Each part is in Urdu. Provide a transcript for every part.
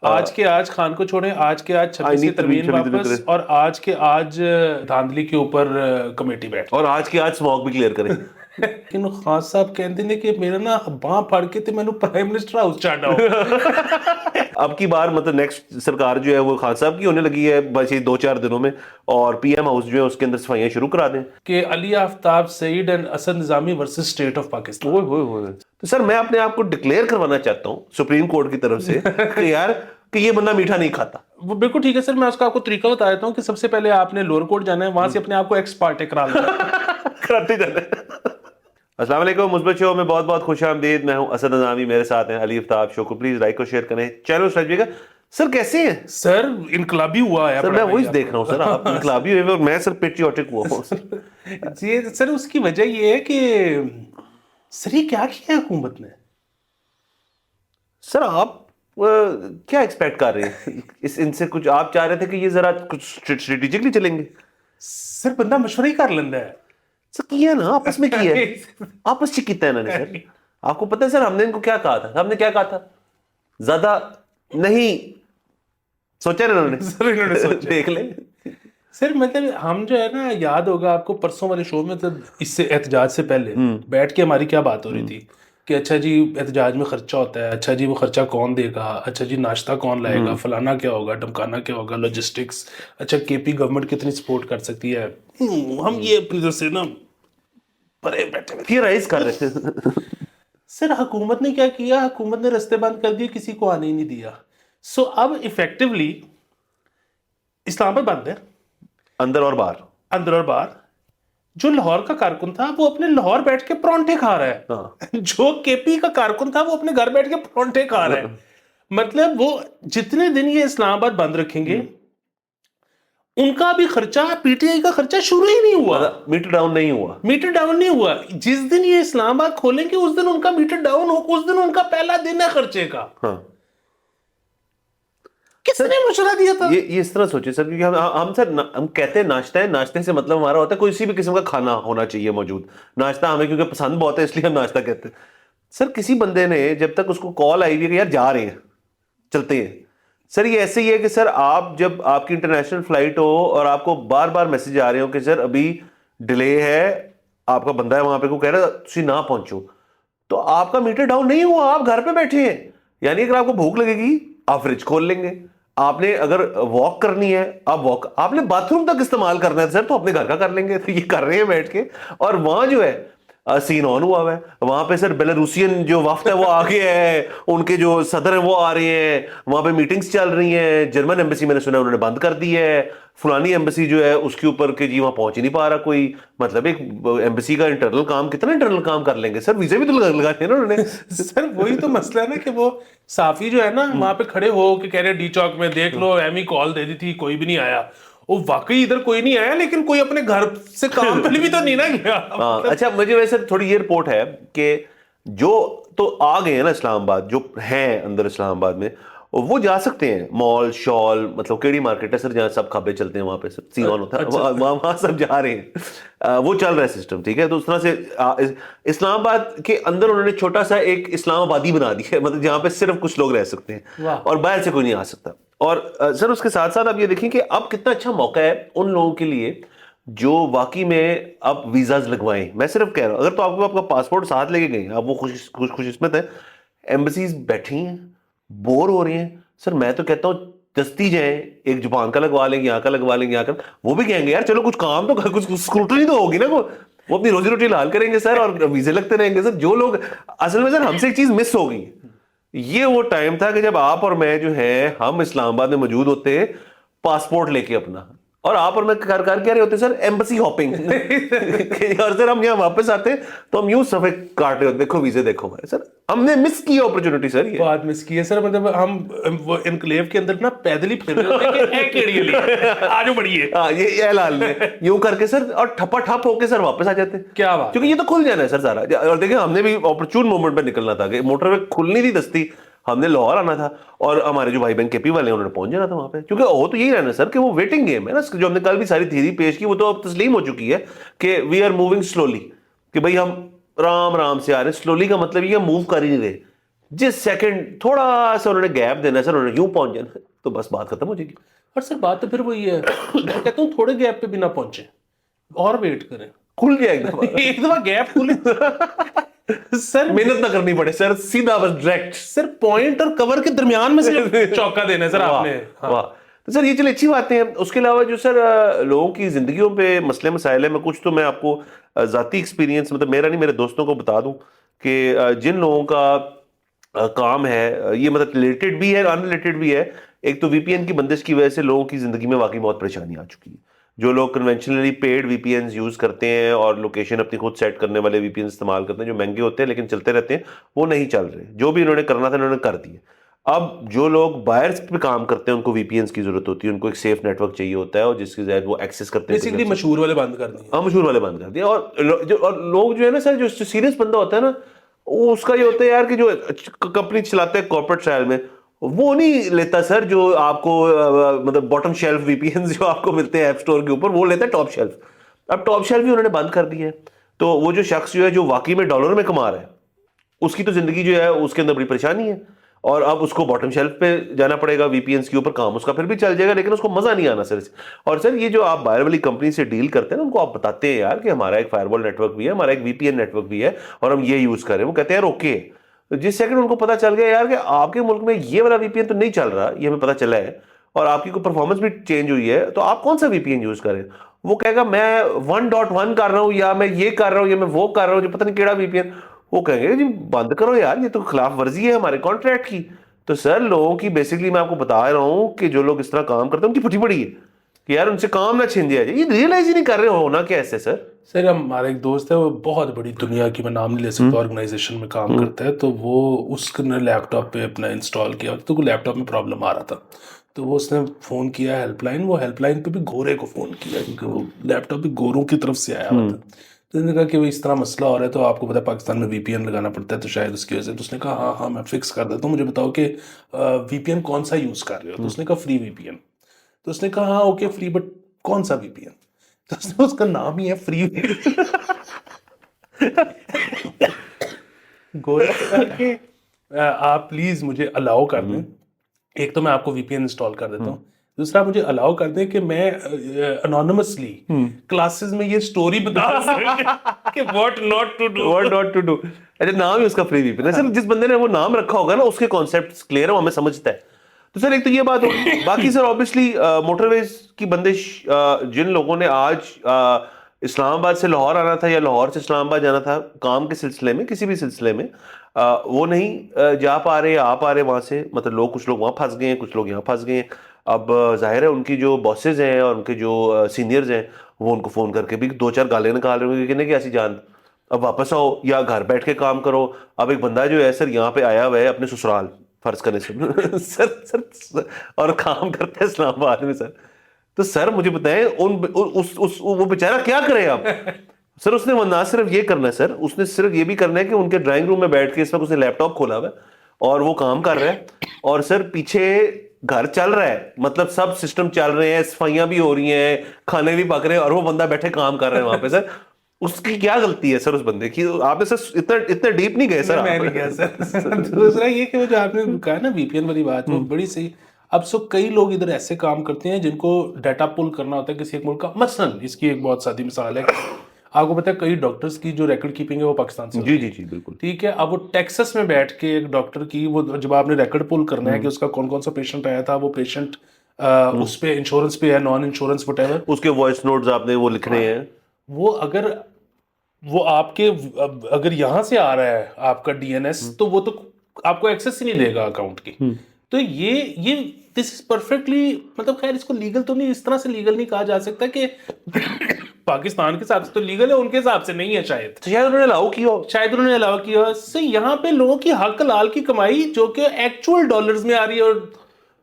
آج کے آج خان کو چھوڑیں, آج کے آج 26 کی ترمیم واپس, اور آج کے آج دھاندلی کے اوپر کمیٹی بیٹھ, اور آج کے آج اسموک بھی کلیئر کریں. لیکن خان صاحب کہتے ہیں کہ میرا نا باں پھڑ کے تے مینوں پرائم منسٹر ہاؤس چاڑا ہو. اب کی بار مطلب نیکسٹ سرکار جو ہے وہ خان صاحب کی ہونے لگی ہے بس یہ 2-4 دنوں میں, اور پی ایم ہاؤس جو ہے اس کے اندر صفائیاں شروع کرا دیں کہ Ali Aftab Saeed and Asad Nizami versus state of Pakistan. تو سر میں اپنے آپ کو ڈکلیئر کروانا چاہتا ہوں سپریم کورٹ کی طرف سے کہ یار کہ یہ بندہ میٹھا نہیں کھاتا. وہ بالکل ٹھیک ہے سر, میں اس کا آپ کو طریقہ بتا دیتا ہوں کہ سب سے پہلے آپ نے لوور کورٹ جانا ہے, وہاں سے اپنے آپ کو ایکس پارٹے کرا لینا کراتے جانا. السلام علیکم, مثبت شو میں بہت بہت خوش آمدید. میں ہوں اسد نظامی, میرے ساتھ ہیں علی آفتاب. شو کو پلیز لائک اور شیئر کریں, چینل سبسکرائب کیجیے گا. سر کیسے ہیں سر؟ انقلابی ہوا ہے سر, میں وہی دیکھ رہا ہوں سر, آپ انقلابی ہوئے اور میں سر پیٹریوٹک ہوا ہوں. جی سر, اس کی وجہ یہ ہے کہ سر یہ کیا کیا ہے حکومت نے؟ سر آپ کیا ایکسپیکٹ کر رہے ہیں ان سے؟ کچھ آپ چاہ رہے تھے کہ یہ ذرا کچھ اسٹریٹجکلی چلیں گے؟ سر بندہ مشورہ ہی کر لینا ہے. سر کیا نا آپس میں کیا ہے, آپس سے کیتا ہے انہوں نے. سر آپ کو پتہ ہے سر ہم نے ان کو کیا کہا تھا؟ ہم نے کیا کہا تھا؟ زیادہ نہیں سوچا نا انہوں نے. سر انہوں نے سوچا, دیکھ لیں سر مطلب ہم جو ہے نا, یاد ہوگا آپ کو پرسوں والے شو میں, اس سے احتجاج سے پہلے بیٹھ کے ہماری کیا بات ہو رہی تھی کہ اچھا جی احتجاج میں خرچہ ہوتا ہے, اچھا جی وہ خرچہ کون دے گا, اچھا جی ناشتہ کون لائے گا, فلانا کیا ہوگا, ڈمکانا کیا ہوگا, لاجسٹکس, اچھا کے پی گورنمنٹ کتنی سپورٹ کر سکتی ہے. ہم یہ اپنی طرف سے نا پرے بیٹھے تھیورائز کر رہے تھے. سر حکومت نے کیا کیا, حکومت نے رستے بند کر دیے, کسی کو آنے ہی نہیں دیا. سو اب ایفیکٹولی اسلام آباد بند ہے, اندر اور باہر, اندر اور باہر. جو لاہور کا کارکن تھا وہ اپنے لاہور بیٹھ کے پرونٹے کھا رہا ہے, جو کے پی کا کارکن تھا وہ اپنے گھر بیٹھ کے پرونٹے کھا رہا ہے. مطلب وہ جتنے دن یہ اسلام آباد بند رکھیں گے ان کا بھی خرچہ, پی ٹی آئی کا خرچہ شروع ہی نہیں ہوا, میٹر ڈاؤن نہیں ہوا, میٹر ڈاؤن نہیں ہوا. جس دن یہ اسلام آباد کھولیں گے اس دن ان کا میٹر ڈاؤن ہو, اس دن ان کا پہلا دن ہے خرچے کا. کس نے مشورہ دیا تھا؟ یہ اس طرح سوچے سر, کیونکہ ہم سر ہم کہتے ہیں ناشتہ ہے, ناشتے سے مطلب ہمارا ہوتا ہے کوئی بھی قسم کا کھانا ہونا چاہیے موجود. ناشتہ ہمیں کیونکہ پسند بہت ہے اس لیے ہم ناشتہ کہتے ہیں. سر کسی بندے نے جب تک اس کو کال آئی ہوئی کہ یار جا رہے ہیں چلتے ہیں, سر یہ ایسے ہی ہے کہ سر آپ جب آپ کی انٹرنیشنل فلائٹ ہو اور آپ کو بار بار میسج آ رہے ہو کہ سر ابھی ڈیلے ہے, آپ کا بندہ ہے وہاں پہ کو کہہ رہا ہے تسی نہ پہنچو, تو آپ کا میٹر ڈاؤن نہیں ہوا, آپ گھر پہ بیٹھے ہیں. یعنی اگر آپ کو بھوک لگے گی آپ فریج کھول لیں گے, آپ نے اگر واک کرنی ہے آپ واک, آپ نے باتھ روم تک استعمال کرنا ہے سر تو اپنے گھر کا کر لیں گے. تو یہ کر رہے ہیں بیٹھ کے, اور وہاں جو ہے سین آن ہوا ہوا ہے. وہاں پہ سر بیلاروسین جو وفد ہے وہ آگے ہے, ان کے جو صدر ہیں وہ آ رہے ہیں, وہاں پہ میٹنگز چل رہی ہیں. جرمن ایمبیسی میں نے سنا انہوں نے بند کر دی ہے, فلانی ایمبیسی جو ہے اس کے اوپر کہ جی وہاں پہنچ ہی نہیں پا رہا کوئی. مطلب ایک ایمبیسی کا انٹرنل کام کتنا انٹرنل کام کر لیں گے سر, ویزے بھی تو لگانے ہیں نا انہوں نے. سر وہی تو مسئلہ ہے نا کہ وہ صافی جو ہے نا وہاں پہ کھڑے ہو کے کہہ رہے ڈی چوک میں دیکھ لو ایمی کال دے دی تھی کوئی بھی نہیں آیا. وہ واقعی ادھر کوئی نہیں آیا, لیکن کوئی اپنے گھر سے کام پہ بھی تو نہیں نہ گیا. اچھا مجھے ویسے تھوڑی یہ رپورٹ ہے کہ جو تو آ گئے ہیں نا اسلام آباد, جو ہیں اندر اسلام آباد میں وہ جا سکتے ہیں مال شال, مطلب کیڑی مارکیٹ ہے سر جہاں سب کھابے چلتے ہیں, وہاں پہ سب سین آن ہوتا ہے, وہاں سب جا رہے ہیں, وہ چل رہا ہے سسٹم. ٹھیک ہے, تو اس طرح سے اسلام آباد کے اندر انہوں نے چھوٹا سا ایک اسلام آبادی بنا دی ہے, مطلب جہاں پہ صرف کچھ لوگ رہ سکتے ہیں اور باہر سے کوئی نہیں آ سکتا. اور سر اس کے ساتھ ساتھ آپ یہ دیکھیں کہ اب کتنا اچھا موقع ہے ان لوگوں کے لیے جو واقعی میں اب ویزاز لگوائیں. میں صرف کہہ رہا ہوں اگر تو آپ کو آپ کا پاسپورٹ ساتھ لے کے گئے, آپ وہ خوش قسمت ہیں. ایمبیسیز بیٹھی ہیں, بور ہو رہی ہیں. سر میں تو کہتا ہوں دستی جائیں, ایک جاپان کا لگوا لیں گے, یہاں کا لگوا لیں گے, یہاں کا, وہ بھی کہیں گے یار چلو کچھ کام تو کچھ اسکروٹنی تو ہوگی نا, وہ اپنی روزی روٹی حلال کریں گے سر, اور ویزے لگتے رہیں گے. سر جو لوگ اصل میں سر ہم سے ایک چیز مس ہو گئی, یہ وہ ٹائم تھا کہ جب آپ اور میں جو ہے ہم اسلام آباد میں موجود ہوتے پاسپورٹ لے کے اپنا, اور آپ اور میں کر کیا رہے ہوتے سر ایمبیسی ہاپنگ. اور سر ہم یہاں واپس آتے تو ہم یوں صفحے کاٹ رہے ہوتے, دیکھو ویزے دیکھو ہمارے. سر ہم نے مس کی اپرچونٹی سر, یہ بات مس کی ہے سر. مطلب ہم وہ انکلیو کے اندر نا پیدل ہی پھر رہے ہوتے کہ اے کیڑی علی آجو بڑھیے, یہ اعلان نے یوں کر کے سر, اور ٹھپا ٹھپ ہو کے سر واپس آ جاتے. کیا بات, کیونکہ یہ تو کھل جانا ہے سر سارا. اور دیکھیں ہم نے بھی اپرچون مومنٹ پہ نکلنا تھا کہ موٹر وے کھلنی تھی دستی, ہم نے لاہور آنا تھا, اور ہمارے جو بھائی بہن کے پی والے ہیں انہوں نے پہنچ جانا تھا وہاں پہ. کیونکہ وہ تو یہی رہنا سر کہ وہ ویٹنگ گیم ہے نا, جو ہم نے کل بھی ساری تھیوری پیش کی وہ تو اب تسلیم ہو چکی ہے کہ وی آر موونگ سلولی, کہ بھائی ہم رام سے آ رہے ہیں. سلولی کا مطلب یہ موو کر ہی نہیں رہے, جس سیکنڈ تھوڑا سا انہوں نے گیپ دینا ہے سر، انہوں نے یوں پہنچ جانا تو بس بات ختم ہو جائے گی. اور سر بات تو پھر وہی ہے، میں کہتا ہوں تھوڑے گیپ پہ بھی نہ پہنچے اور ویٹ کریں، کھل جائے گا ایک دفعہ گیپ کھلے سر، محنت نہ کرنی پڑے سر، سیدھا بس ڈائریکٹ سر پوائنٹ اور کور کے درمیان میں سے چوکا دینا ہے سر آپ نے. واہ. تو سر یہ چلے اچھی باتیں ہیں. اس کے علاوہ جو سر لوگوں کی زندگیوں پہ مسئلے مسائل ہیں، میں کچھ تو میں آپ کو ذاتی ایکسپیرینس، مطلب میرا نہیں میرے دوستوں کو بتا دوں کہ جن لوگوں کا کام ہے یہ مطلب ریلیٹڈ بھی ہے ان ریلیٹڈ بھی ہے. ایک تو وی پی این کی بندش کی وجہ سے لوگوں کی زندگی میں واقعی بہت پریشانی آ چکی ہے. جو لوگ کنونشنلی پیڈ وی پی اینز یوز کرتے ہیں اور لوکیشن اپنی خود سیٹ کرنے والے وی پی این استعمال کرتے ہیں جو مہنگے ہوتے ہیں لیکن چلتے رہتے ہیں، وہ نہیں چل رہے. جو بھی انہوں نے کرنا تھا انہوں نے کر دیا. اب جو لوگ بائرس پہ کام کرتے ہیں ان کو وی پی اینز کی ضرورت ہوتی ہے، ان کو ایک سیف نیٹ ورک چاہیے ہوتا ہے اور جس کی ذریعے وہ ایکسیس کرتے ہیں. بیسیکلی مشہور والے بند کر دیے. ہاں مشہور والے بند کر دیا. اور لوگ جو ہے نا سر، جو سیریس بندہ ہوتا ہے نا، وہ اس کا یہ ہوتا ہے یار کہ جو کمپنی چلاتے ہیں کارپوریٹ اسٹائل میں، وہ نہیں لیتا سر جو آپ کو مطلب باٹم شیلف وی پی اینز جو آپ کو ملتے ہیں ایپ اسٹور کے اوپر، وہ لیتا ہے ٹاپ شیلف. اب ٹاپ شیلف بھی انہوں نے بند کر دی ہے. تو وہ جو شخص جو ہے جو واقعی میں ڈالر میں کما رہا ہے، اس کی تو زندگی جو ہے اس کے اندر بڑی پریشانی ہے. اور اب اس کو باٹم شیلف پہ جانا پڑے گا. وی پی اینز کے اوپر کام اس کا پھر بھی چل جائے گا لیکن اس کو مزہ نہیں آنا سر. اور سر یہ جو آپ باہر والی کمپنی سے ڈیل کرتے ہیں نا، ان کو آپ بتاتے ہیں یار کہ ہمارا ایک فائر وال نیٹ ورک بھی ہے، ہمارا ایک وی پی این نیٹ ورک بھی ہے اور ہم یہ یوز کر رہے ہیں. وہ کہتے ہیں یار اوکے. جس سیکنڈ ان کو پتا چل گیا یار کہ آپ کے ملک میں یہ والا وی پی این تو نہیں چل رہا، یہ ہمیں پتا چلا ہے، اور آپ کی کوئی پرفارمنس بھی چینج ہوئی ہے، تو آپ کون سا وی پی این یوز کریں. وہ کہے گا میں 1.1 کر رہا ہوں، یا میں یہ کر رہا ہوں، یا میں وہ کر رہا ہوں، جو پتہ نہیں کیڑا وی پی این. وہ کہیں گے جی بند کرو یار، یہ تو خلاف ورزی ہے ہمارے کانٹریکٹ کی. تو سر لوگوں کی بیسکلی میں آپ کو بتا رہا ہوں کہ جو لوگ اس طرح کام کرتے ہیں ان کی پھٹی پڑی ہے کہ یار ان سے کام نہ چھین دیا جائے. یہ ریئلائز ہی نہیں کر رہے ہونا کیا ایسے سر. سر ہمارا ایک دوست ہے، وہ بہت بڑی دنیا کی، میں نام نہیں لے سکتا، آرگنائزیشن میں کام کرتا ہے. تو وہ اس نے لیپ ٹاپ پہ اپنا انسٹال کیا تو وہ لیپ ٹاپ میں پرابلم آ رہا تھا. تو وہ اس نے فون کیا ہیلپ لائن، وہ ہیلپ لائن پہ بھی گورے کو فون کیا کیونکہ وہ لیپ ٹاپ بھی گوروں کی طرف سے آیا ہوا تھا. تو انہوں نے کہا کہ وہ اس طرح مسئلہ ہو رہا ہے، تو آپ کو پتا ہے پاکستان میں وی پی این لگانا پڑتا ہے تو شاید اس کی وجہ سے. تو اس نے کہا ہاں میں فکس کر دیتا ہوں، مجھے بتاؤ کہ وی پی این کون سا یوز کر رہے ہو. تو اس نے کہا فری وی پی این. تو اس نے کہا ہاں اوکے فری، بٹ کون سا وی پی این. تو اس کا نام ہی ہے فری. گورے آپ پلیز مجھے الاؤ کر دیں، ایک تو میں آپ کو وی پی این انسٹال کر دیتا ہوں، دوسرا مجھے الاؤ کر دیں کہ میں انونیمسلی کلاسز میں یہ سٹوری بتا سکوں کہ what not to do. What not to do. اچھا نام ہی اس کا فری وی پی این. سر جس بندے نے وہ نام رکھا ہوگا نا، اس کے کانسیپٹس کلیئر ہیں، ہمیں سمجھتا ہے. تو سر ایک تو یہ بات ہوگی. باقی سر آبویسلی موٹر ویز کی بندش، جن لوگوں نے آج اسلام آباد سے لاہور آنا تھا یا لاہور سے اسلام آباد جانا تھا کام کے سلسلے میں، کسی بھی سلسلے میں، وہ نہیں جا پا رہے، آ پا رہے وہاں سے. مطلب لوگ کچھ لوگ وہاں پھنس گئے ہیں، کچھ لوگ یہاں پھنس گئے ہیں. اب ظاہر ہے ان کی جو باسز ہیں اور ان کے جو سینئرز ہیں وہ ان کو فون کر کے بھی 2-4 گالیں نکال رہے ہوں گے کہ ایسی جان اب واپس آؤ یا گھر بیٹھ کے کام کرو. اب ایک بندہ جو ہے سر یہاں پہ آیا ہوا ہے اپنے سسرال فرض کرنے سے سر اور کام کرتا ہے اسلام آباد میں سر. تو سر مجھے بتائیں وہ بیچارہ کیا کرے اب. سر اس نے نہ صرف یہ کرنا ہے سر، اس نے صرف یہ بھی کرنا ہے کہ ان کے ڈرائنگ روم میں بیٹھ کے اس وقت اس نے لیپ ٹاپ کھولا ہوا ہے اور وہ کام کر رہا ہے اور سر پیچھے گھر چل رہا ہے، مطلب سب سسٹم چل رہے ہیں، صفائیاں بھی ہو رہی ہیں، کھانے بھی پک رہے ہیں، اور وہ بندہ بیٹھے کام کر رہے ہیں وہاں پہ. سر اس کی کیا غلطی ہے سر اس بندے کی؟ آپ نے سر اتنا ڈیپ نہیں گئے سر. میں نہیں گیا سر. دوسرا یہ کہ وہ جو آپ نے کہا نا وی پی این والی بات، وہ بڑی صحیح. اب سو کئی لوگ ادھر ایسے کام کرتے ہیں جن کو ڈیٹا پول کرنا ہوتا ہے کسی ایک ملک کا. مثلاً اس کی ایک بہت سادی مثال ہے، آپ کو پتا ہے کئی ڈاکٹرز کی جو ریکارڈ کیپنگ ہے وہ پاکستان سے جی جی جی بالکل ٹھیک ہے. اب وہ ٹیکسس میں بیٹھ کے ایک ڈاکٹر کی وہ جب آپ نے ریکارڈ پول کرنا ہے کہ اس کا کون کون سا پیشنٹ آیا تھا، وہ پیشنٹ اس پہ انشورنس پہ ہے، نان انشورنس وٹ ایور، اس کے وائس نوٹس آپ نے وہ لکھنے ہیں. وہ اگر وہ آپ کے اگر یہاں سے آ رہا ہے آپ کا ڈی این ایس، تو وہ تو آپ کو ایکسیس ہی نہیں دے گا اکاؤنٹ کی. تو یہ دس از پرفیکٹلی، مطلب خیر اس کو لیگل تو نہیں، اس طرح سے لیگل نہیں کہا جا سکتا کہ پاکستان کے حساب سے تو لیگل ہے، ان کے حساب سے نہیں ہے شاید. شاید انہوں نے الاؤ کیا ہو، شاید انہوں نے الاؤ کیا ہو. سے یہاں پہ لوگوں کی حق حلال کی کمائی جو کہ ایکچوئل ڈالرز میں آ رہی ہے اور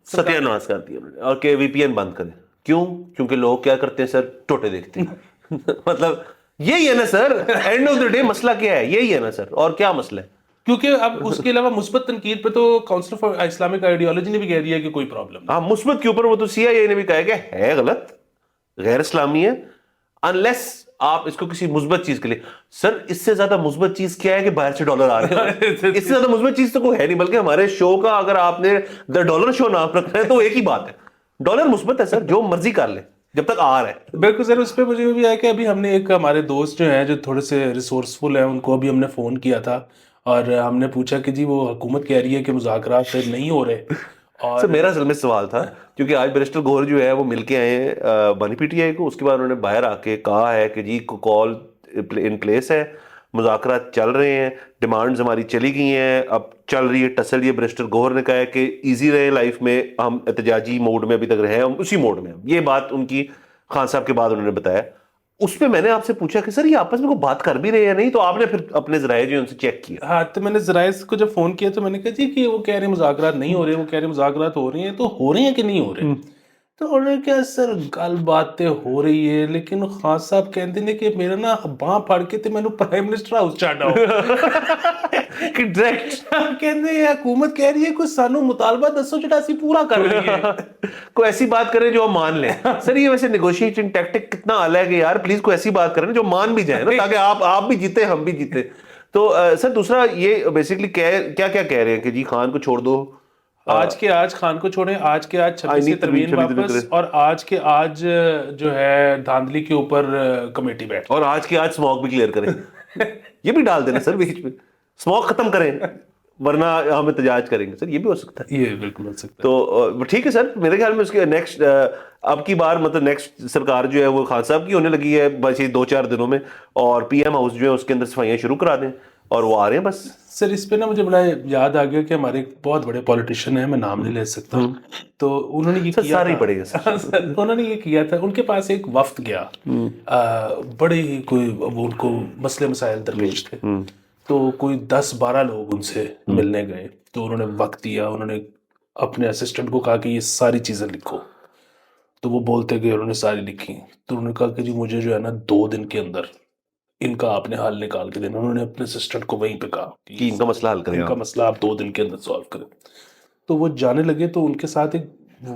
ستیہ ناش کر دیا انہوں نے. اور کہ وی پی این بند کریں. کیوں؟ کیونکہ لوگ کیا کرتے ہیں سر، ٹوٹے دیکھتے ہیں. مطلب یہی ہے نا سر، اینڈ آف دا ڈے مسئلہ کیا ہے؟ یہی ہے نا سر. اور کیا مسئلہ ہے؟ کیونکہ اب اس کے علاوہ مثبت تنقید پہ تو کاؤنسل فار اسلامک آئیڈیالوجی نے بھی کہہ دیا کہ کوئی پرابلم نہیں. ہاں مثبت کے اوپر وہ تو سی آئی اے نے بھی کہا کہ ہے غلط، غیر اسلامی ہے، انلیس آپ اس کو کسی مثبت چیز کے لیے, سر اس سے زیادہ مثبت چیز کیا ہے کہ باہر سے ڈالر آ رہے ہیں, اس سے زیادہ مثبت چیز تو کوئی ہے نہیں, بلکہ ہمارے شو کا اگر آپ نے دا ڈالر شو نام رکھنا ہے تو ایک ہی بات ہے, ڈالر مثبت ہے سر, جو مرضی کر لیں جب تک آ رہا ہے. بالکل سر. اس پہ مجھے بھی آیا کہ ابھی ہم نے ایک ہمارے دوست جو ہیں جو تھوڑے سے ریسورسفل ہیں, ان کو ابھی ہم نے فون کیا تھا اور ہم نے پوچھا کہ جی وہ حکومت کہہ رہی ہے کہ مذاکرات نہیں ہو رہے. اور سر میرا اصل میں سوال تھا, کیونکہ آج بیرسٹر گوہر جو ہے وہ مل کے آئے ہیں بانی پی ٹی آئی کو, اس کے بعد انہوں نے باہر آ کے کہا ہے کہ جی کال ان پلیس ہے, مذاکرات چل رہے ہیں, ڈیمانڈز ہماری چلی گئی ہیں, اب چل رہی ہے ٹسل. یہ بیرسٹر گوہر نے کہا ہے کہ ایزی رہے لائف میں, ہم احتجاجی موڈ میں ابھی تک رہے ہیں, ہم اسی موڈ میں ہیں. یہ بات ان کی خان صاحب کے بعد انہوں نے بتایا. اس پہ میں نے آپ سے پوچھا کہ سر یہ آپس میں کوئی بات کر بھی رہے یا نہیں, تو آپ نے پھر اپنے ذرائع جو ان سے چیک کیا. ہاں, تو میں نے ذرائع کو جب فون کیا تو میں نے کہا جی کہ وہ کہہ رہے ہیں مذاکرات نہیں ہو رہے, وہ کہہ رہے ہیں مذاکرات ہو رہی ہیں, تو ہو رہی ہیں کہ نہیں ہو رہے؟ تو انہوں نے کہا سر گل باتیں ہو رہی ہے, لیکن خان صاحب کہتے ہیں کہ میرا نا باں پھڑ کے تے مینوں پرائم منسٹر ہاؤس چاڑ آؤ کہ ڈائریکٹ کہتے ہیں حکومت کہہ رہی ہے کوئی سانو مطالبہ دسو جڑا اسی پورا کر رہی ہے. کوئی ایسی بات کریں جو ہم مان لیں. سر یہ ویسے نیگوشیشن ٹیکٹک کتنا اعلیٰ ہے کہ یار پلیز کوئی ایسی بات کریں جو مان بھی جائیں نا, تاکہ آپ بھی جیتے ہم بھی جیتے. تو سر دوسرا یہ بیسکلی کیا کیا کہہ رہے ہیں کہ جی خان کو چھوڑ دو, آج کے آج خان کو چھوڑیں, آج کے آج 26 ترمیم واپس, اور آج کے آج جو ہے دھاندلی کے اوپر کمیٹی بیٹھ, اور آج کے آج اسموک بھی کلیئر کریں. یہ بھی ڈال دینا سر بیچ میں, اسموک ختم کریں ورنہ ہم احتجاج کریں گے. سر یہ بھی ہو سکتا ہے, یہ بالکل ہو سکتا ہے. تو ٹھیک ہے سر. میرے خیال میں اس کے نیکسٹ اب کی بار مطلب نیکسٹ سرکار جو ہے وہ خان صاحب کی ہونے لگی ہے بس یہ 2-4 دنوں میں, اور پی ایم ہاؤس جو ہے اس کے اندر صفائیاں شروع کرا دیں, اور وہ آ رہے ہیں بس. سر اس پہ نا مجھے بڑا یاد آ گیا کہ ہمارے ایک بہت بڑے پولیٹیشین ہیں, میں نام نہیں لے سکتا, تو انہوں نے یہ کیا سارے ہی پڑے گا سر. انہوں نے یہ کیا تھا, ان کے پاس ایک وفد گیا, بڑے ہی کوئی وہ ان کو مسئلے مسائل درپیش تھے, تو کوئی 10-12 لوگ ان سے ملنے گئے. تو انہوں نے وقت دیا, انہوں نے اپنے اسسٹنٹ کو کہا کہ یہ ساری چیزیں لکھو, تو وہ بولتے گئے, انہوں نے ساری لکھی. تو انہوں نے کہا کہ جی مجھے جو ہے نا 2 دن کے اندر ان کا آپ نے حل نکال کے دینا. انہوں نے اپنے اسسٹنٹ کو وہیں پہ کہا کہ ان کا مسئلہ حل کریں, ان کا مسئلہ آپ 2 دن کے اندر سالو کریں. تو وہ جانے لگے, تو ان کے ساتھ ایک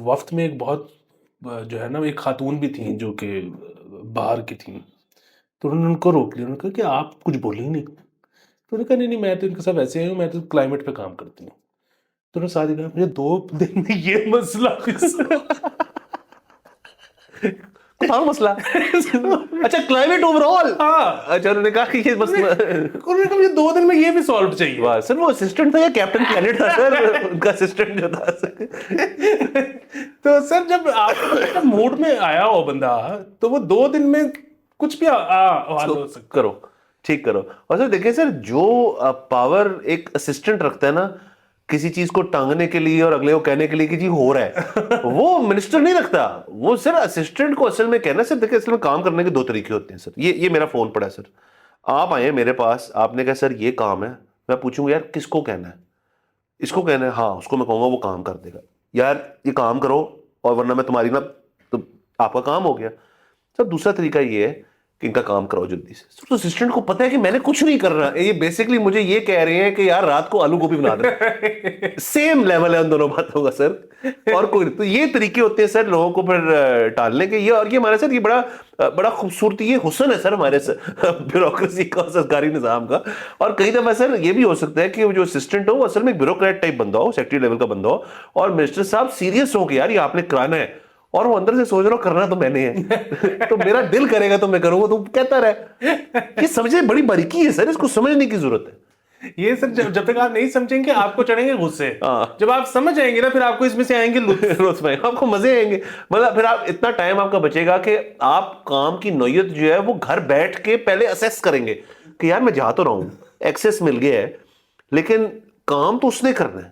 وفد میں ایک بہت جو ہے نا ایک خاتون بھی تھیں جو کہ باہر کی تھیں. تو انہوں نے ان کو روک لیا, انہوں نے کہا کہ آپ کچھ بولیں ہی نہیں. تو انہوں نے کہا نہیں میں تو ان کے ساتھ ایسے آئی ہوں, میں تو کلائمیٹ پہ کام کرتی ہوں. تو انہوں نے ساتھ ہی کہا مجھے 2 دن میں یہ مسئلہ مسئلہ اچھا کلائمیٹ اوور آل. ہاں, اچھا انہوں نے کہا کہ یہ مسئلہ, انہوں نے کہا مجھے 2 دن میں یہ بھی سالو چاہیے. سر وہ اسسٹنٹ تھا یا کیپٹن پلانٹ تھا سر, ان کا اسسٹنٹ جو تھا. تو سر جب آپ موڈ میں آیا ہو بندہ, تو وہ 2 دن میں کچھ بھی حل ہو سکتا. کرو ٹھیک کرو. اور سر دیکھیں سر, جو پاور ایک اسسٹنٹ رکھتا ہے نا کسی چیز کو ٹانگنے کے لیے اور اگلے کو کہنے کے لیے کہ جی ہو رہا ہے, وہ منسٹر نہیں رکھتا, وہ سر اسسٹنٹ کو اصل میں کہنا. سر دیکھیں اصل میں کام کرنے کے 2 طریقے ہوتے ہیں سر. یہ میرا فون پڑا ہے سر, آپ آئے میرے پاس, آپ نے کہا سر یہ کام ہے, میں پوچھوں گا یار کس کو کہنا ہے, اس کو کہنا ہے, ہاں اس کو میں کہوں گا, وہ کام کر دے گا. یار یہ کام کرو اور ورنہ میں تمہاری نا, تو آپ کا کام ہو گیا. سر دوسرا طریقہ یہ ہے کہ ان کا کام کراؤ جلدی سے. تو اسسٹنٹ کو پتا ہے کہ میں نے کچھ نہیں کر رہا, یہ بیسکلی مجھے یہ کہہ رہے ہیں کہ یار رات کو آلو گوبھی بنا دیں. سیم لیول ہے ان دونوں باتوں کا سر, اور کوئی. تو یہ طریقے ہوتے ہیں سر لوگوں کو پھر ٹالنے کے. یہ اور یہ ہمارے سر یہ بڑا خوبصورتی, یہ حسن ہے سر ہمارے بیوروکریسی کا, سرکاری نظام کا. اور کئی دفعہ سر یہ بھی ہو سکتا ہے کہ وہ جو اسسٹنٹ ہو وہ اصل میں بیوروکریٹ ٹائپ بندہ ہو, سیکٹری لیول کا بندہ ہو, اور منسٹر صاحب سیریس ہو کہ یار یہ آپ نے کرانا ہے, اور وہ اندر سے سوچ رہا ہوں کرنا تو میں نے ہے, تو میرا دل کرے گا تو میں کروں گا, تو کہتا رہے. یہ سمجھے بڑی باریکی ہے سر, اس کو سمجھنے کی ضرورت ہے. یہ سر جب تک آپ نہیں سمجھیں گے آپ کو چڑھیں گے غصے, جب آپ سمجھ جائیں گے نا پھر آپ کو اس میں سے آئیں گے لطف, آپ کو مزے آئیں گے. مطلب پھر آپ اتنا ٹائم آپ کا بچے گا کہ آپ کام کی نوعیت جو ہے وہ گھر بیٹھ کے پہلے اسیس کریں گے کہ یار میں جا تو رہا ہوں, ایکسیس مل گیا ہے, لیکن کام تو اس نے کرنا ہے,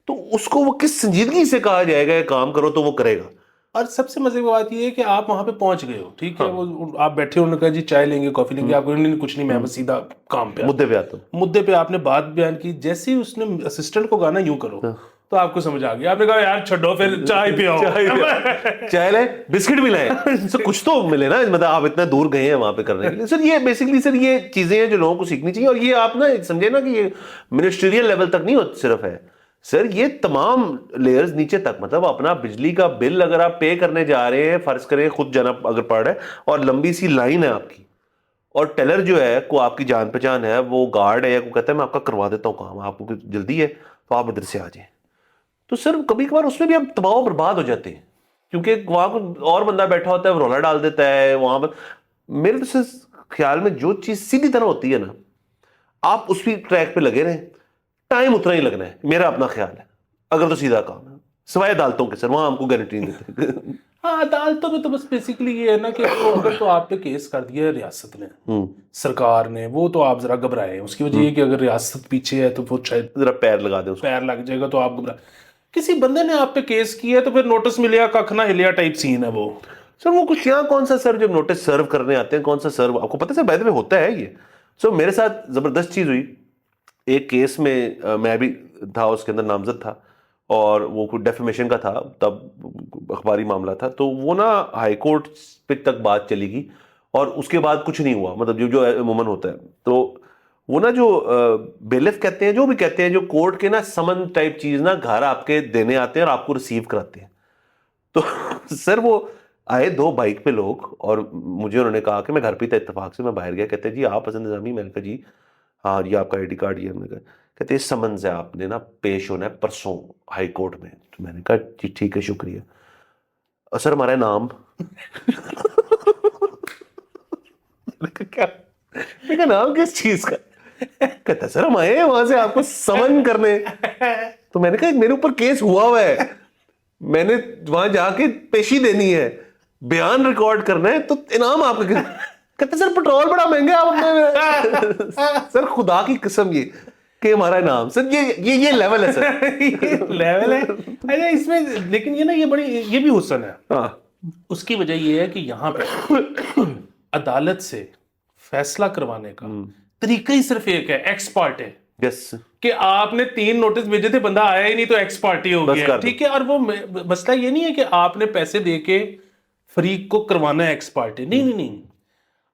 تو اس کو وہ کس سنجیدگی سے کہا جائے گا کام کرو تو وہ کرے گا. اور سب سے مزے کی بات یہ ہے کہ آپ وہاں پہ پہنچ گئے ہو, ٹھیک ہے, وہ آپ بیٹھے ہو, انہوں نے کہا جی چائے لیں گے, کافی لیں گے, آپ کو کچھ نہیں, میں بس سیدھا کام پہ مدے پہ آتا ہوں. مدے پہ آپ نے بات بیان کی, جیسے ہی اس نے اسسٹنٹ کو کہا نا یوں کرو, تو آپ کو سمجھ آ گیا, آپ نے کہا یار چھڈو پھر چائے پیاؤ, چائے لائے, بسکٹ بھی لائے, سر کچھ تو ملے نا, مطلب آپ اتنا دور گئے ہیں وہاں پہ کرنے کے لیے. سر یہ بیسکلی سر یہ چیزیں ہیں جو لوگوں کو سیکھنی چاہیے. اور یہ آپ نا سمجھے نا کہ یہ منسٹریل لیول تک نہیں صرف ہے سر, یہ تمام لیئرز نیچے تک, مطلب اپنا بجلی کا بل اگر آپ پے کرنے جا رہے ہیں, فرض کریں خود جانا اگر پڑ رہا ہے, اور لمبی سی لائن ہے آپ کی, اور ٹیلر جو ہے کو آپ کی جان پہچان ہے, وہ گارڈ ہے یا کو کہتا ہے میں آپ کا کروا دیتا ہوں کام, آپ کو جلدی ہے تو آپ ادھر سے آ جائیں, تو سر کبھی کبھار اس میں بھی ہم تباہ و برباد ہو جاتے ہیں, کیونکہ وہاں کو اور بندہ بیٹھا ہوتا ہے, رولا ڈال دیتا ہے وہاں پر. میرے تو خیال میں جو چیز سیدھی طرح ہوتی ہے نا, آپ اس بھی ٹریک پہ لگے رہیں, ٹائم اتنا ہی لگنا ہے, میرا اپنا خیال ہے, اگر تو سیدھا کام ہے, سوائے عدالتوں کے سر, وہاں ہم کو گارنٹی نہیں دیتے. ہاں عدالتوں میں تو بس بیسیکلی یہ ہے نا کہ اگر تو آپ پہ کیس کر دیا ہے ریاست نے, سرکار نے, وہ تو آپ ذرا گھبرائے. اس کی وجہ یہ کہ اگر ریاست پیچھے ہے تو وہ شاید ذرا پیر لگا دیں, پیر لگ جائے گا تو آپ گھبرائے. کسی بندے نے آپ پہ کیس کیا ہے تو پھر نوٹس ملیا ککھ نہ ہلیا ٹائپ سین ہے وہ. سر وہ کچھ یہاں کون سا سر جو نوٹس سرو کرنے آتے ہیں, کون سا سرو آپ کو پتہ ہے سر, بائی دا وے ہوتا ہے یہ. سر میرے ساتھ زبردست چیز ہوئی ایک کیس میں, میں بھی تھا اس کے اندر نامزد تھا, اور وہ کوئی ڈیفیمیشن کا تھا, تب اخباری معاملہ تھا, تو وہ نا ہائی کورٹ پہ تک بات چلی گئی, اور اس کے بعد کچھ نہیں ہوا, مطلب جو عموماً ہوتا ہے. تو وہ نا جو بیلف کہتے ہیں, جو بھی کہتے ہیں, جو کورٹ کے نا سمن ٹائپ چیز نا گھر آپ کے دینے آتے ہیں اور آپ کو ریسیو کراتے ہیں. تو سر وہ آئے 2 بائک پہ لوگ, اور مجھے انہوں نے کہا کہ میں گھر پہ تھا اتفاق سے, میں باہر گیا, کہتے جی آپ حسن نظامی, میں نے کہا جی ہاں یہ آپ کا آئی ڈی کارڈ, یہ میں نے کہا, کہتے اس سمنز ہے آپ نے نا پیش ہونا ہے پرسوں ہائی کورٹ میں. تو میں نے کہا جی ٹھیک ہے شکریہ. اور سر ہمارا نام کیا, میں کہا نام کس چیز کا, کہتا سر ہم آئے ہیں وہاں سے آپ کو سمن کرنے. تو میں نے کہا میرے اوپر کیس ہوا ہے, میں نے وہاں جا کے پیشی دینی ہے, بیان ریکارڈ کرنا ہے, تو انعام آپ کا. کہتے سر پیٹرول بڑا مہنگا آپ. سر خدا کی قسم یہ کہ ہمارا انعام, سر یہ لیول ہے سر, یہ لیول ہے. اچھا اس میں لیکن یہ نا یہ بڑی یہ بھی حسن ہے. اس کی وجہ یہ ہے کہ یہاں پہ عدالت سے فیصلہ کروانے کا طریقہ ہی صرف ایک ہے, ایکس پارٹے. یس, کہ آپ نے 3 نوٹس بھیجے تھے, بندہ آیا ہی نہیں تو ایکس پارٹی ہو گیا, ٹھیک ہے. اور وہ مسئلہ یہ نہیں ہے کہ آپ نے پیسے دے کے فریق کو کروانا ہے ایکس پارٹی, نہیں نہیں,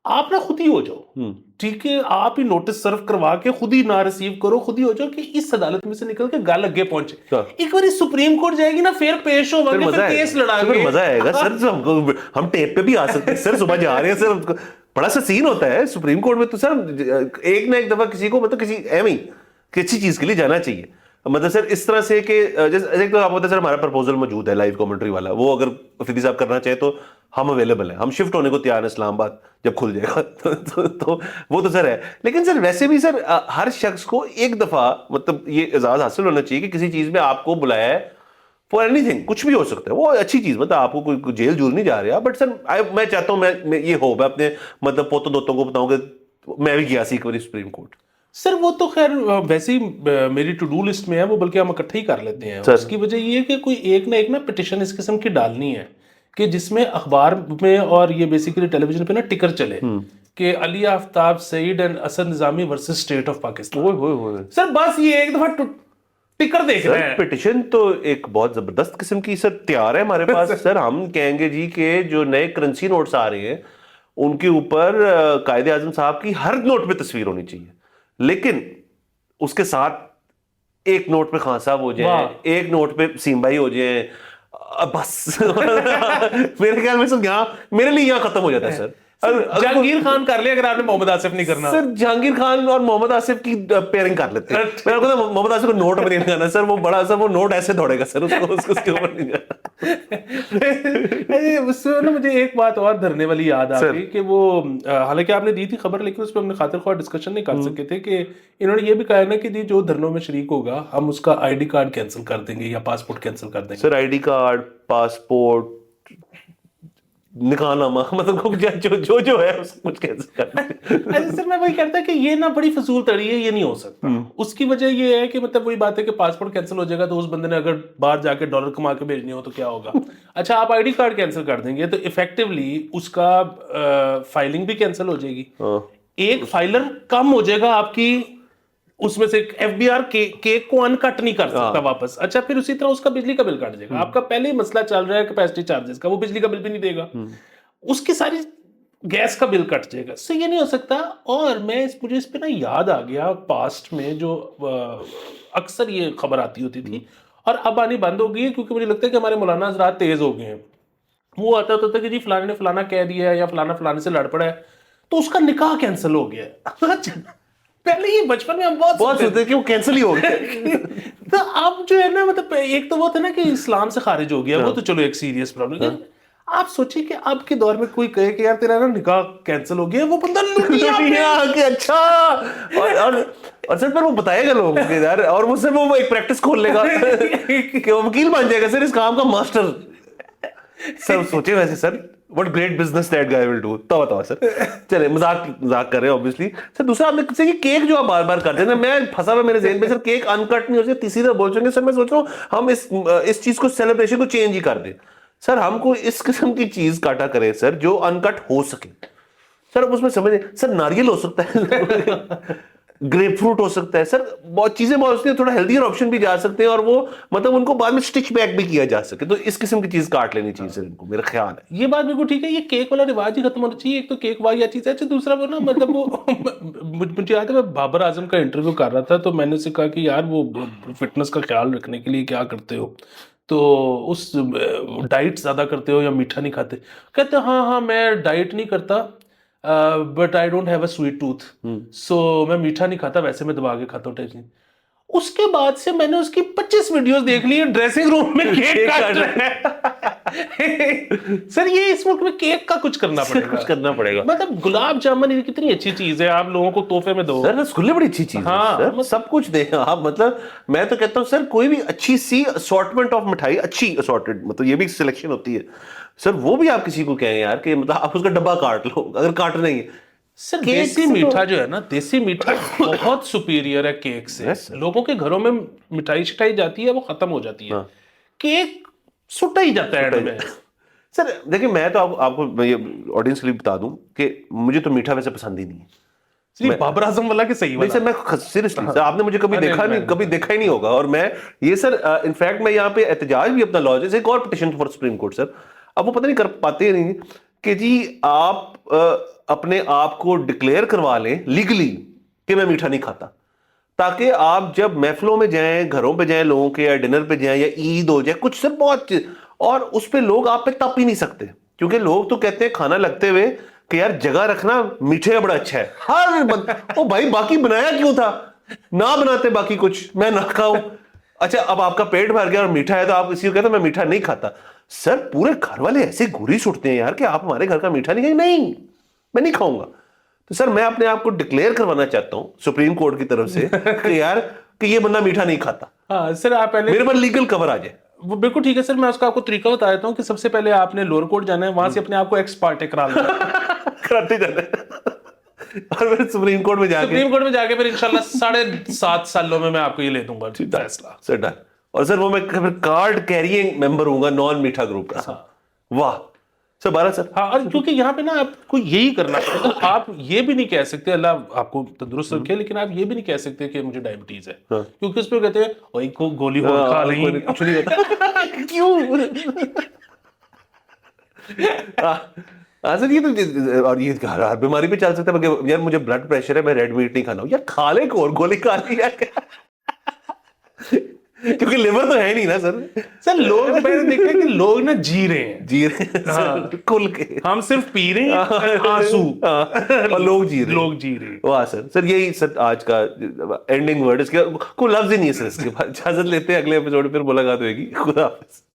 آپ نہ خود ہی ہو جاؤ, ٹھیک ہے. آپ ہی نوٹس سرو کروا کے خود ہی نہ ریسیو کرو, خود ہی ہو جاؤ کہ اس عدالت میں سے نکل کے گل اگے پہنچے. ایک بار سپریم کورٹ جائے گی نا, پھر پیش ہو گے, پھر کیس لڑا گے, مزہ آئے گا سر. ہم ٹیپ پہ بھی آ سکتے ہیں سر, صبح جا رہے ہیں سر, بڑا سا سین ہوتا ہے سپریم کورٹ میں. تو سر ایک نہ ایک دفعہ کسی کو مطلب کسی ایم ہی اچھی چیز کے لیے جانا چاہیے. مطلب سر اس طرح سے کہ جیسے تو آپ ہوتا ہے سر, ہمارا پرپوزل موجود ہے لائیو کامنٹری والا, وہ اگر افریدی صاحب کرنا چاہے تو ہم اویلیبل ہیں, ہم شفٹ ہونے کو تیار ہیں اسلام آباد جب کھل جائے گا. تو وہ تو سر ہے. لیکن سر ویسے بھی سر ہر شخص کو ایک دفعہ مطلب یہ اعزاز حاصل ہونا چاہیے کہ کسی چیز میں آپ کو بلایا ہے فار اینی تھنگ, کچھ بھی ہو سکتا ہے, وہ اچھی چیز, مطلب آپ کو کوئی جیل جول نہیں جا رہا. بٹ سر میں چاہتا ہوں میں یہ ہو, میں اپنے مطلب پوتوں دوتوں کو بتاؤں کہ میں بھی گیا سی ایک بار سپریم کورٹ. سر وہ تو خیر ویسے ہی میری ٹو ڈو لسٹ میں ہے, وہ بلکہ ہم اکٹھے ہی کر لیتے ہیں. اس کی وجہ یہ ہے کہ کوئی ایک نہ ایک نا پٹیشن اس قسم کی ڈالنی ہے کہ جس میں اخبار میں اور یہ بیسیکلی ٹیلی ویژن پہ نا ٹکر چلے کہ Ali Aftab Saeed and Asad Nizami versus state of Pakistan. Sir بس یہ ایک دفعہ ٹکر دیکھ رہے ہیں. پٹیشن تو ایک بہت زبردست قسم کی سر تیار ہے ہمارے پاس. سر ہم کہیں گے جی کہ جو نئے کرنسی نوٹس آ رہے ہیں ان کے اوپر قائد اعظم صاحب کی ہر نوٹ پہ تصویر ہونی چاہیے, لیکن اس کے ساتھ ایک نوٹ پہ خان صاحب ہو جائیں, ایک نوٹ پہ سیم بھائی ہو جائیں, بس میرے خیال میں سر یہاں میرے لیے یہاں ختم ہو جاتا ہے سر. جہانگیر خان کر لے اگر آپ نے محمد آصف نہیں کرنا. سر جہانگیر خان اور محمد آصف کی پیئرنگ کر لیتے ہیں. میرے کو محمد آصف کو نوٹ میں نہیں لگانا سر, وہ بڑا سر وہ نوٹ ایسے دوڑے گا سر, اس کے اوپر نہیں جانا. اس سے نا مجھے ایک بات اور دھرنے والی یاد آ گئی کہ وہ حالانکہ آپ نے دی تھی خبر, لیکن اس پہ ہم نے خاطر خواہ ڈسکشن نہیں کر سکے تھے کہ انہوں نے یہ بھی کہا نا کہ جی جو دھرنوں میں شریک ہوگا ہم اس کا آئی ڈی کارڈ کینسل کر دیں گے یا پاسپورٹ کینسل کر دیں گے. سر آئی ڈی کارڈ, پاسپورٹ, نکاح نامہ, مطلب جو ہے اس کو کچھ کینسل کرنا. سر میں وہی کہتا کہ یہ نا بڑی فضول تڑی ہے, یہ نہیں ہو سکتا. اس کی وجہ یہ ہے کہ مطلب وہی بات ہے کہ پاسپورٹ کینسل ہو جائے گا تو اس بندے نے اگر باہر جا کے ڈالر کما کے بھیجنی ہو تو کیا ہوگا. اچھا آپ آئی ڈی کارڈ کینسل کر دیں گے تو افیکٹولی اس کا فائلنگ بھی کینسل ہو جائے گی, ایک فائلر کم ہو جائے گا آپ کی, اس میں سے ایف بی آر کیک کو ان کٹ نہیں کر سکتا واپس. اچھا پھر اسی طرح اس کا بجلی کا بل کٹ جائے گا. آپ کا پہلے ہی مسئلہ چل رہا ہے کیپیسٹی چارجز کا, وہ بجلی کا بل بھی نہیں دے گا, اس کی ساری گیس کا بل کٹ جائے گا. اس سے یہ نہیں ہو سکتا. اور میں مجھے اس پہ نا یاد آ گیا پاسٹ میں جو اکثر یہ خبر آتی ہوتی تھی اور اب آنی بند ہو گئی ہے کیونکہ مجھے لگتا ہے کہ ہمارے مولانا حضرات تیز ہو گئے ہیں. وہ آتا ہوتا تھا کہ جی فلانے نے فلانا کہہ دیا ہے یا فلانا فلانے سے لڑ پڑا ہے تو اس کا نکاح کینسل ہو گیا ہے. پہلے یہ بچپن میں ہم بہت سوچتے کہ وہ کینسل ہی ہو گیا. تو اب جو ہے نا مطلب ایک تو وہ تھا نا کہ اسلام سے خارج ہو گیا, وہ تو چلو ایک سیریس پرابلم ہے. آپ سوچیں کہ اب کے دور میں کوئی کہے کہ یار تیرا نا نکاح کینسل ہو گیا, وہ بندہ دنیا کے اچھا اور سر پر وہ بتائے گا لوگوں کے یار, اور وہ سر وہ ایک پریکٹس کھول لے گا کہ وہ وکیل بن جائے گا سر اس کام کا ماسٹر. سر سوچے ویسے سر what great business that guy will do. تو بتاؤ سر, چلے مذاق کر رہے ہیں obviously. سر دوسرا آپ نے کہا کہ کیک جو آپ بار بار کرتے ہیں نا, میں پھنسا ہوا میرے ذہن میں سر کیک انکٹ نہیں ہو سکتا. تیسری طرف بول چکے سر, میں سوچ رہا ہوں ہم اس چیز کو سیلیبریشن کو چینج ہی کر دیں. سر ہم کو اس قسم کی چیز کاٹا کریں سر جو انکٹ ہو سکے. سر اب اس میں سمجھیں سر ناریل ہو سکتا ہے, گریپ فروٹ ہو سکتا ہے سر, بہت چیزیں بہت ہوتی ہیں, تھوڑا ہیلدیئر آپشن بھی جا سکتے ہیں, اور وہ مطلب ان کو بعد میں سٹچ بیک بھی کیا جا سکے. تو اس قسم کی چیز کاٹ لینی چاہیے سر ان کو, میرا خیال ہے. یہ بات بالکل ٹھیک ہے, یہ کیک والا رواج ہی ختم ہونا چاہیے. ایک تو کیک والی چیز ہے. اچھا دوسرا وہ نا مطلب وہ مجھے یاد ہے میں بابر اعظم کا انٹرویو کر رہا تھا, تو میں نے اسے کہا کہ یار وہ فٹنس کا خیال رکھنے کے لیے کیا کرتے ہو, تو اس ڈائٹ زیادہ کرتے ہو یا میٹھا نہیں کھاتے؟ کہتے ہاں میں ڈائٹ نہیں کرتا but I don't have a sweet tooth, so میں میٹھا نہیں کھاتا, ویسے میں دبا کے کھاتا ہوں ٹیسٹنگ. اس کے بعد سے میں نے اس کی 25 ویڈیوز دیکھ لی ڈریسنگ روم میں کیک کاٹ رہے ہیں. سر یہ اس ملک میں کیک کا کچھ کرنا پڑے گا. مطلب گلاب جامن یہ کتنی اچھی چیز ہے, آپ لوگوں کو تحفے میں دو. سر رسگلے بڑی اچھی چیز ہے, سب کچھ دیں آپ. مطلب میں تو کہتا ہوں سر کوئی بھی اچھی سی اسارٹمنٹ آف مٹھائی, اچھی اسارٹڈ, مطلب یہ بھی سلیکشن ہوتی ہے سر, وہ بھی آپ کسی کو کہیں یار کہ مطلب آپ اس کا ڈبہ کاٹ لو اگر کاٹنا ہی ہے. سر دیسی میٹھا جو ہے نا, دیسی میٹھا بہت سپیریئر ہے کیک سے. لوگوں کے گھروں میں مٹھائی شٹائی جاتی ہے, وہ ختم ہو جاتی ہے, کیک سٹا ہی جاتا ہے میں. سر دیکھیں میں تو آپ کو آڈینس کے لیے بتا دوں کہ مجھے تو میٹھا ویسے پسند ہی نہیں ہے. بابر اعظم والا کہ صحیح والا؟ سر میں سیریسلی آپ نے مجھے کبھی دیکھا ہی نہیں ہوگا. اور میں یہ سر انفیکٹ میں یہاں پہ احتجاج بھی اپنا لاج, ایک اور پٹیشن فار سپریم کورٹ سر, اب وہ پتہ نہیں کر پاتے نہیں کہ جی آپ اپنے آپ کو ڈکلیئر کروا لیں لیگلی کہ میں میٹھا نہیں کھاتا, تاکہ آپ جب محفلوں میں جائیں, گھروں پہ جائیں لوگوں کے, یا ڈنر پہ جائیں, یا عید ہو جائے, کچھ سر بہت چیز, اور اس پہ لوگ آپ پہ تپ ہی نہیں سکتے, کیونکہ لوگ تو کہتے ہیں کھانا لگتے ہوئے کہ یار جگہ رکھنا میٹھے کا بڑا اچھا ہے. ہر او بھائی باقی بنایا کیوں تھا, نہ بناتے باقی کچھ, میں نہ کھاؤں. اچھا اب آپ کا پیٹ بھر گیا اور میٹھا ہے تو آپ اسی کو کہتے ہیں میں میٹھا نہیں کھاتا. سر پورے گھر والے ایسے گوری سٹتے ہیں یار کہ آپ ہمارے گھر کا میٹھا نہیں کھائیں. نہیں میں نہیں کھاؤں گا. تو سر میں اپنے آپ کو ڈکلیئر کروانا چاہتا ہوں سپریم کورٹ کی طرف سے کہ یار کہ یہ بندہ میٹھا نہیں کھاتا. ہاں سر آپ پہلے میرے پر لیگل کور آ جائے. وہ بالکل ٹھیک ہے سر, میں اس کا آپ کو طریقہ بتا دیتا ہوں کہ سب سے پہلے آپ نے لوور کورٹ جانا ہے, وہاں سے اپنے آپ کو ایکس پارٹے کراتے جانا ہے, اور پھر سپریم کورٹ میں جا کے پھر انشاءاللہ 7.5 سالوں میں آپ کو یہ لے دوں گا فیصلہ. سر ڈن. اور سر وہ میں کارڈ کیرینگ ممبر ہوں گا نان میٹھا گروپ کا. واہ سر 12 سر. ہاں, اور کیونکہ یہاں پہ نا آپ کو یہی کرنا پڑے گا. آپ یہ بھی نہیں کہہ سکتے اللہ آپ کو تندرست رکھے, لیکن آپ یہ بھی نہیں کہہ سکتے کہ مجھے ڈائبٹیز ہے, کیونکہ اس پہ کہتے ہیں وہی کو گولی ہو کھا لیں, کچھ نہیں ہوتا. کیوں سر یہ تو, اور یہ ہر بیماری پہ چل سکتا ہے. یار مجھے بلڈ پریشر ہے, میں ریڈ میٹ نہیں کھانا ہوں. یار کھا لے کو گولی کھا لی کیونکہ لیور تو ہے نہیں نا سر. سر لوگ میں نے دیکھا کہ لوگ نا جی رہے ہیں کل کے, ہم صرف پی رہے ہیں آنسو, اور لوگ جی رہے ہیں. واہ سر یہی سر آج کا اینڈنگ ورڈ, اس کے کوئی لفظ ہی نہیں ہے سر. اس کے بعد اجازت لیتے ہیں, اگلے ایپیسوڈ پھر ملاقات ہوئے گی. خدا حافظ.